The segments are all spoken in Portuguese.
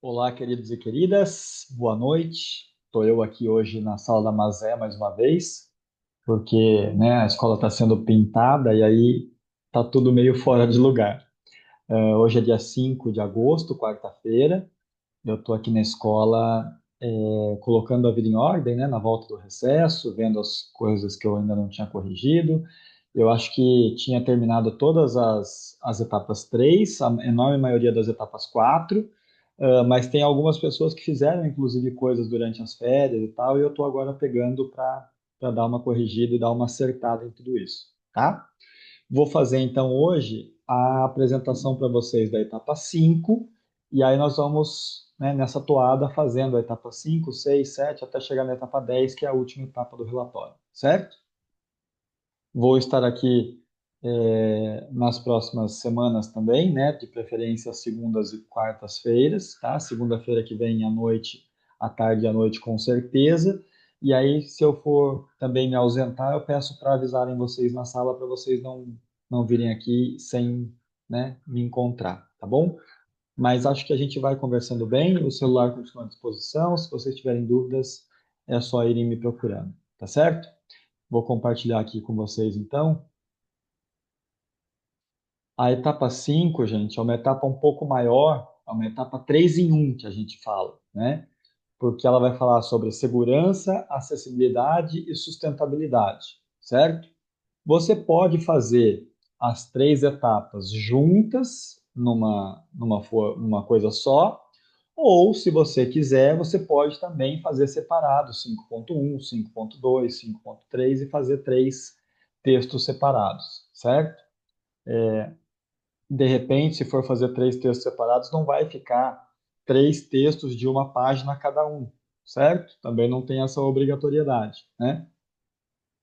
Olá, queridos e queridas, boa noite. Estou eu aqui hoje na sala da Mazé mais uma vez, porque, a escola está sendo pintada e aí tá tudo meio fora de lugar. Hoje é dia 5 de agosto, quarta-feira. Eu estou aqui na escola, colocando a vida em ordem, né, na volta do recesso, vendo as coisas que eu ainda não tinha corrigido. Eu acho que tinha terminado todas as etapas 3, a enorme maioria das etapas 4, mas tem algumas pessoas que fizeram, inclusive, coisas durante as férias e tal, e eu estou agora pegando para dar uma corrigida e dar uma acertada em tudo isso, tá? Vou fazer então hoje a apresentação para vocês da etapa 5 e aí nós vamos, né, nessa toada fazendo a etapa 5, 6, 7 até chegar na etapa 10, que é a última etapa do relatório, certo? Vou estar aqui nas próximas semanas também, né? De preferência segundas e quartas-feiras, tá? Segunda-feira que vem à noite, à tarde e à noite, com certeza. E aí, se eu for também me ausentar, eu peço para avisarem vocês na sala para vocês não virem aqui sem, né, me encontrar, tá bom? Mas acho que a gente vai conversando bem. O celular continua à disposição. Se vocês tiverem dúvidas, é só irem me procurando, tá certo? Vou compartilhar aqui com vocês então. A etapa 5, gente, é uma etapa um pouco maior, é uma etapa 3 em um que a gente fala, né? Porque ela vai falar sobre segurança, acessibilidade e sustentabilidade, certo? Você pode fazer as três etapas juntas numa coisa só, ou se você quiser, você pode também fazer separado, 5.1, 5.2, 5.3 e fazer três textos separados, certo? De repente, se for fazer três textos separados, não vai ficar três textos de uma página cada um, certo? Também não tem essa obrigatoriedade, né?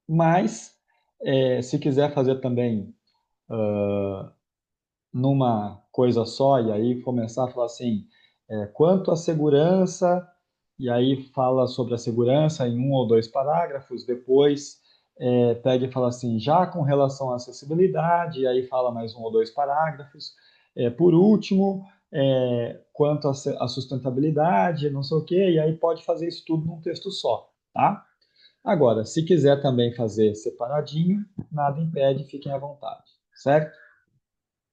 Mas, se quiser fazer também numa coisa só, e aí começar a falar assim, quanto à segurança, e aí fala sobre a segurança em um ou dois parágrafos, depois pega e fala assim, já com relação à acessibilidade, e aí fala mais um ou dois parágrafos. Por último, quanto à sustentabilidade, não sei o quê, e aí pode fazer isso tudo num texto só, tá? Agora, se quiser também fazer separadinho, nada impede, fiquem à vontade, certo?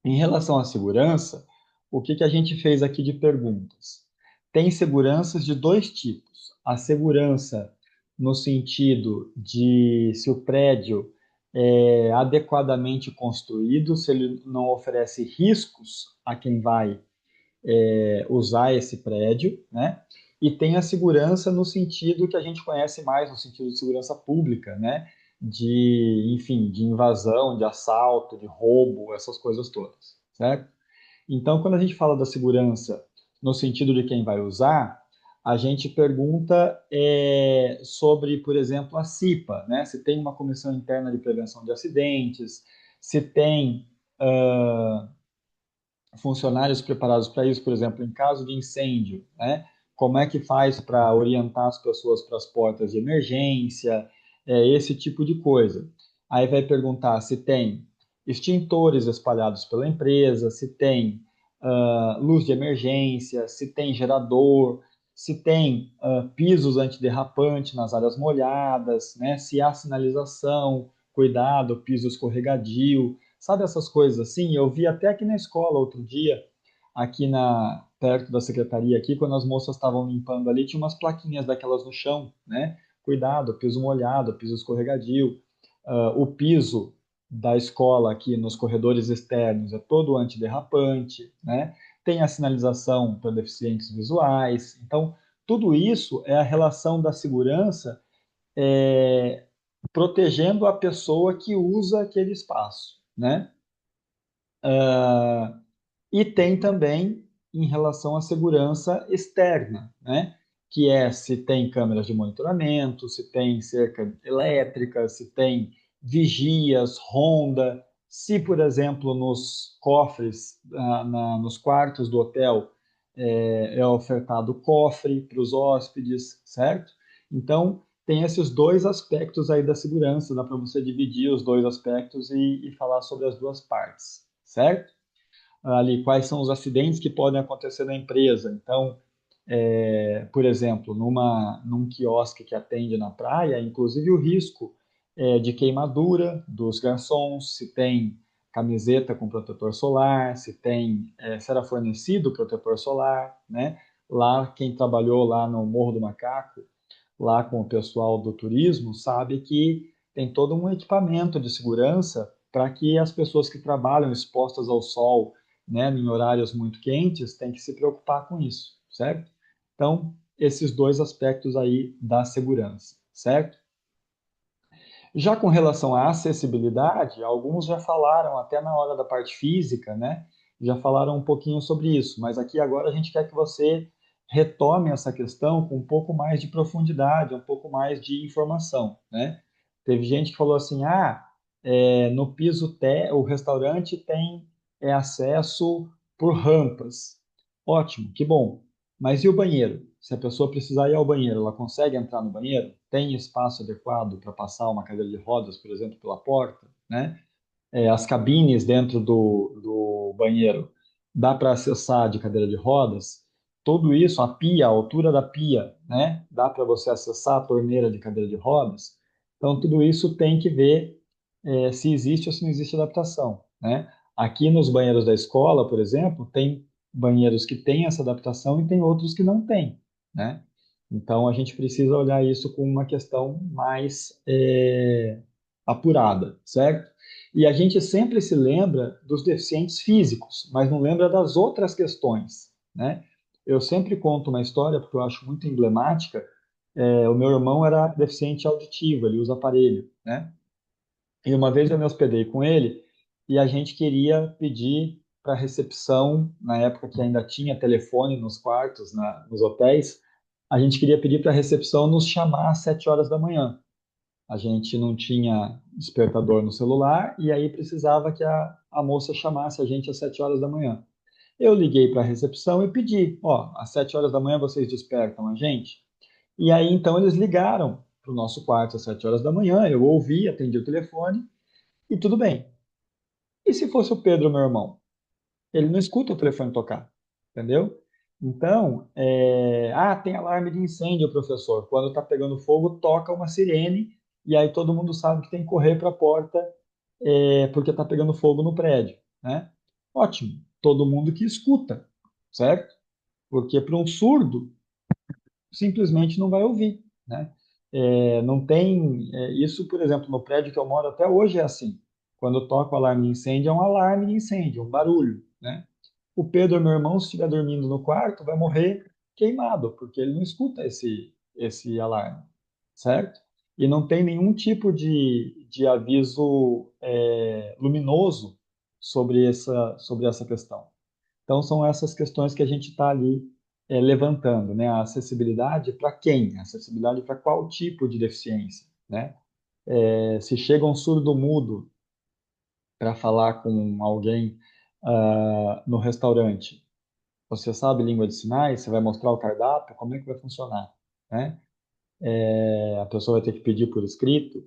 Em relação à segurança, o que que a gente fez aqui de perguntas? Tem seguranças de dois tipos. A segurança no sentido de se o prédio é adequadamente construído, se ele não oferece riscos a quem vai usar esse prédio, né? E tem a segurança no sentido que a gente conhece mais, no sentido de segurança pública, né? De, enfim, de invasão, de assalto, de roubo, essas coisas todas, certo? Então, quando a gente fala da segurança no sentido de quem vai usar, a gente pergunta sobre, por exemplo, a CIPA, né? Se tem uma comissão interna de prevenção de acidentes, se tem funcionários preparados para isso, por exemplo, em caso de incêndio, né? Como é que faz para orientar as pessoas para as portas de emergência, esse tipo de coisa. Aí vai perguntar se tem extintores espalhados pela empresa, se tem luz de emergência, se tem gerador, se tem pisos antiderrapante nas áreas molhadas, né? Se há sinalização, cuidado, piso escorregadio, sabe essas coisas assim? Eu vi até aqui na escola outro dia, aqui perto da secretaria aqui, quando as moças estavam limpando ali, tinha umas plaquinhas daquelas no chão, né? Cuidado, piso molhado, piso escorregadio. O piso da escola aqui nos corredores externos é todo antiderrapante, né? Tem a sinalização para deficientes visuais. Então, tudo isso é a relação da segurança é, protegendo a pessoa que usa aquele espaço, né? E tem também em relação à segurança externa, né? Que é se tem câmeras de monitoramento, se tem cerca elétrica, se tem vigias, ronda, se, por exemplo, nos cofres, nos quartos do hotel, é ofertado cofre para os hóspedes, certo? Então, tem esses dois aspectos aí da segurança, dá para você dividir os dois aspectos e falar sobre as duas partes, certo? Ali quais são os acidentes que podem acontecer na empresa. Então, por exemplo, num quiosque que atende na praia, inclusive o risco de queimadura dos garçons, se tem camiseta com protetor solar, se era fornecido protetor solar, né? Lá, quem trabalhou lá no Morro do Macaco, lá com o pessoal do turismo, sabe que tem todo um equipamento de segurança para que as pessoas que trabalham expostas ao sol, né, em horários muito quentes, têm que se preocupar com isso, certo? Então, esses dois aspectos aí da segurança, certo? Já com relação à acessibilidade, alguns já falaram até na hora da parte física, né? Já falaram um pouquinho sobre isso, mas aqui agora a gente quer que você retome essa questão com um pouco mais de profundidade, um pouco mais de informação, né? Teve gente que falou assim, no piso o restaurante tem acesso por rampas. Ótimo, que bom. Mas e o banheiro? Se a pessoa precisar ir ao banheiro, ela consegue entrar no banheiro? Tem espaço adequado para passar uma cadeira de rodas, por exemplo, pela porta, né? As cabines dentro do banheiro, dá para acessar de cadeira de rodas? Tudo isso, a pia, a altura da pia, né? Dá para você acessar a torneira de cadeira de rodas? Então, tudo isso tem que ver se existe ou se não existe adaptação, né? Aqui nos banheiros da escola, por exemplo, tem banheiros que têm essa adaptação e tem outros que não têm, né? Então, a gente precisa olhar isso com uma questão mais apurada, certo? E a gente sempre se lembra dos deficientes físicos, mas não lembra das outras questões, né? Eu sempre conto uma história, porque eu acho muito emblemática. O meu irmão era deficiente auditivo, ele usa aparelho, né? E uma vez eu me hospedei com ele e a gente queria pedir para a recepção, na época que ainda tinha telefone nos quartos, nos hotéis, a gente queria pedir para a recepção nos chamar às 7 horas da manhã. A gente não tinha despertador no celular e aí precisava que a moça chamasse a gente às 7 horas da manhã. Eu liguei para a recepção e pedi, ó, às 7 horas da manhã vocês despertam a gente? E aí então eles ligaram para o nosso quarto às 7 horas da manhã, eu ouvi, atendi o telefone e tudo bem. E se fosse o Pedro, meu irmão? Ele não escuta o telefone tocar, entendeu? Então, tem alarme de incêndio, professor. Quando está pegando fogo, toca uma sirene e aí todo mundo sabe que tem que correr para a porta porque está pegando fogo no prédio, né? Ótimo, todo mundo que escuta, certo? Porque para um surdo, simplesmente não vai ouvir, né? Não tem isso, por exemplo, no prédio que eu moro até hoje é assim. Quando toca o alarme de incêndio, é um alarme de incêndio, um barulho, né? O Pedro, meu irmão, se estiver dormindo no quarto, vai morrer queimado, porque ele não escuta esse alarme, certo? E não tem nenhum tipo de aviso luminoso sobre essa questão. Então, são essas questões que a gente está ali levantando, né? A acessibilidade para quem? A acessibilidade para qual tipo de deficiência, né? Se chega um surdo-mudo para falar com alguém no restaurante, você sabe língua de sinais? Você vai mostrar o cardápio? Como é que vai funcionar, né? A pessoa vai ter que pedir por escrito.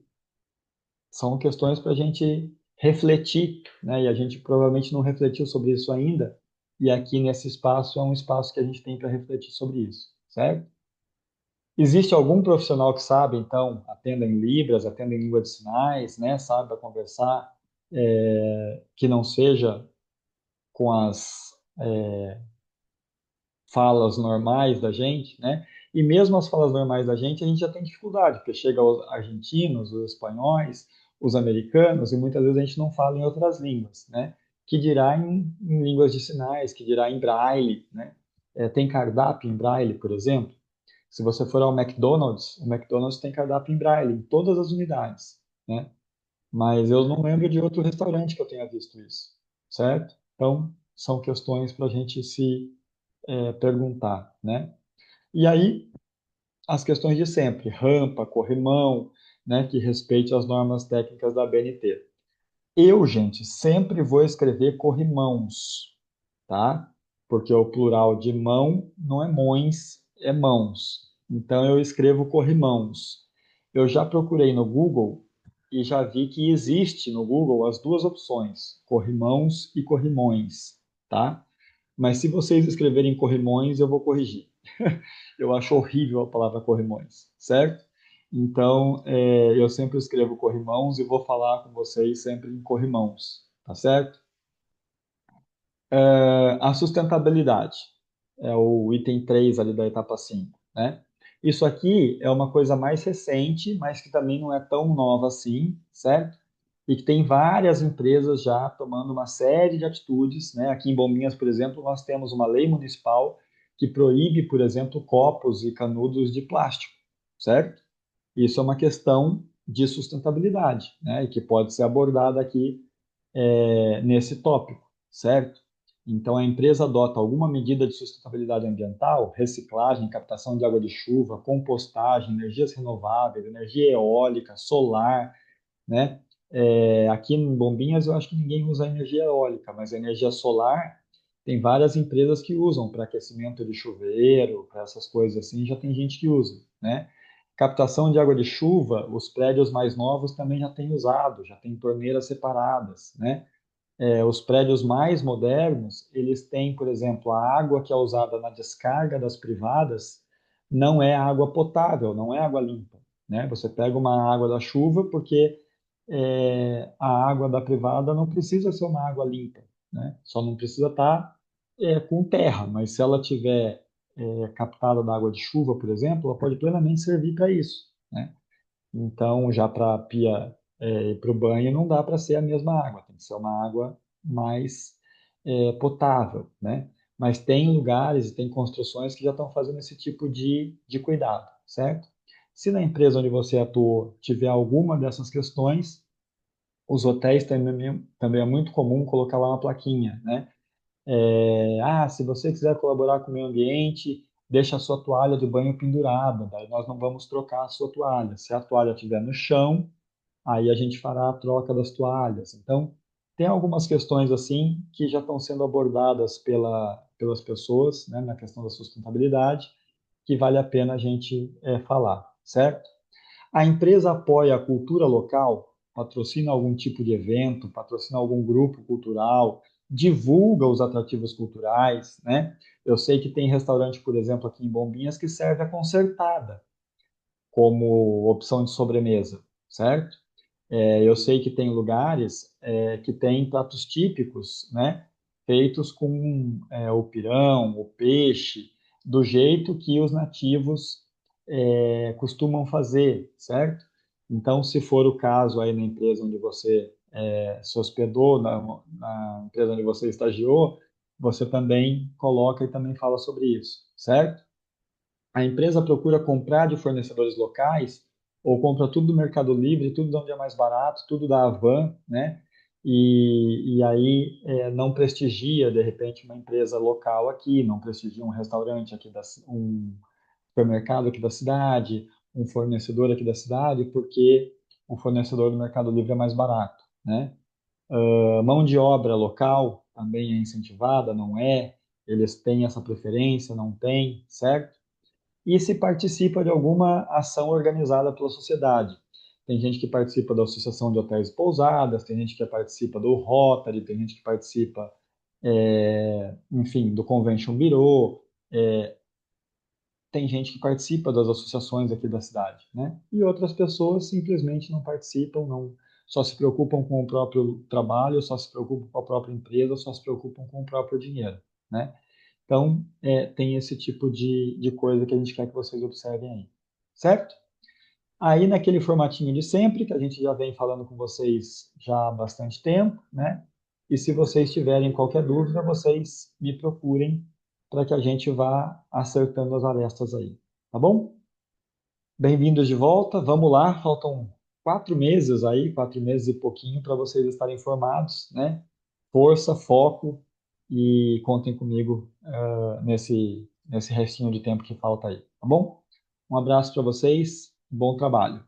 São questões para a gente refletir, né? E a gente provavelmente não refletiu sobre isso ainda. E aqui nesse espaço é um espaço que a gente tem para refletir sobre isso, certo? Existe algum profissional que sabe, então, atenda em Libras, atenda em língua de sinais, né? Saiba conversar, que não seja com as falas normais da gente, né? E mesmo as falas normais da gente, a gente já tem dificuldade, porque chega os argentinos, os espanhóis, os americanos, e muitas vezes a gente não fala em outras línguas, né? Que dirá em línguas de sinais, que dirá em braille, né? Tem cardápio em braille, por exemplo. Se você for ao McDonald's, o McDonald's tem cardápio em braille em todas as unidades, né? Mas eu não lembro de outro restaurante que eu tenha visto isso, certo? Então, são questões para a gente se perguntar, né? E aí, as questões de sempre, rampa, corrimão, né, que respeite as normas técnicas da BNT. Eu, gente, sempre vou escrever corrimãos, tá? Porque o plural de mão não é mões, é mãos. Então eu escrevo corrimãos. Eu já procurei no Google e já vi que existe no Google as duas opções, corrimãos e corrimões, tá? Mas se vocês escreverem corrimões, eu vou corrigir. Eu acho horrível a palavra corrimões, certo? Então, eu sempre escrevo corrimãos e vou falar com vocês sempre em corrimãos, tá certo? A sustentabilidade é o item 3 ali da etapa 5, né? Isso aqui é uma coisa mais recente, mas que também não é tão nova assim, certo? E que tem várias empresas já tomando uma série de atitudes, né? Aqui em Bombinhas, por exemplo, nós temos uma lei municipal que proíbe, por exemplo, copos e canudos de plástico, certo? Isso é uma questão de sustentabilidade, né? E que pode ser abordada aqui nesse tópico, certo? Então, a empresa adota alguma medida de sustentabilidade ambiental, reciclagem, captação de água de chuva, compostagem, energias renováveis, energia eólica, solar, né? Aqui em Bombinhas eu acho que ninguém usa energia eólica, mas a energia solar tem várias empresas que usam para aquecimento de chuveiro, para essas coisas assim, já tem gente que usa, né? Captação de água de chuva, os prédios mais novos também já têm usado, já tem torneiras separadas, né? Os prédios mais modernos, eles têm, por exemplo, a água que é usada na descarga das privadas não é água potável, não é água limpa, né? Você pega uma água da chuva porque a água da privada não precisa ser uma água limpa, né? Só não precisa estar com terra, mas se ela tiver captada da água de chuva, por exemplo, ela pode plenamente servir para isso, né? Então, já para a pia e para o banho, não dá para ser a mesma água, tem que ser uma água mais potável, né? Mas tem lugares e tem construções que já estão fazendo esse tipo de cuidado, certo? Se na empresa onde você atua tiver alguma dessas questões, os hotéis também é muito comum colocar lá uma plaquinha, né? Se você quiser colaborar com o meio ambiente, deixa a sua toalha de banho pendurada, daí nós não vamos trocar a sua toalha. Se a toalha estiver no chão, aí a gente fará a troca das toalhas. Então, tem algumas questões assim que já estão sendo abordadas pelas pessoas, né, na questão da sustentabilidade, que vale a pena a gente falar, certo? A empresa apoia a cultura local, patrocina algum tipo de evento, patrocina algum grupo cultural, divulga os atrativos culturais, né? Eu sei que tem restaurante, por exemplo, aqui em Bombinhas, que serve a concertada como opção de sobremesa, certo? Eu sei que tem lugares que tem pratos típicos, né? Feitos com o pirão, o peixe, do jeito que os nativos costumam fazer, certo? Então, se for o caso aí na empresa onde você se hospedou, na empresa onde você estagiou, você também coloca e também fala sobre isso, certo? A empresa procura comprar de fornecedores locais ou compra tudo do Mercado Livre, tudo de onde é mais barato, tudo da Havan, né? E aí não prestigia, de repente, uma empresa local aqui, não prestigia um restaurante aqui, um supermercado aqui da cidade, um fornecedor aqui da cidade, porque o fornecedor do Mercado Livre é mais barato, né? Mão de obra local também é incentivada, não é? Eles têm essa preferência, não tem, certo? E se participa de alguma ação organizada pela sociedade. Tem gente que participa da Associação de Hotéis e Pousadas, tem gente que participa do Rotary, tem gente que participa, enfim, do Convention Bureau, tem gente que participa das associações aqui da cidade, né? E outras pessoas simplesmente não participam, não, só se preocupam com o próprio trabalho, só se preocupam com a própria empresa, só se preocupam com o próprio dinheiro, né? Então, tem esse tipo de coisa que a gente quer que vocês observem aí, certo? Aí, naquele formatinho de sempre, que a gente já vem falando com vocês já há bastante tempo, né? E se vocês tiverem qualquer dúvida, vocês me procurem para que a gente vá acertando as arestas aí, tá bom? Bem-vindos de volta, vamos lá, faltam 4 meses aí, 4 meses e pouquinho para vocês estarem informados, né? Força, foco e contem comigo nesse restinho de tempo que falta aí, tá bom? Um abraço para vocês, bom trabalho.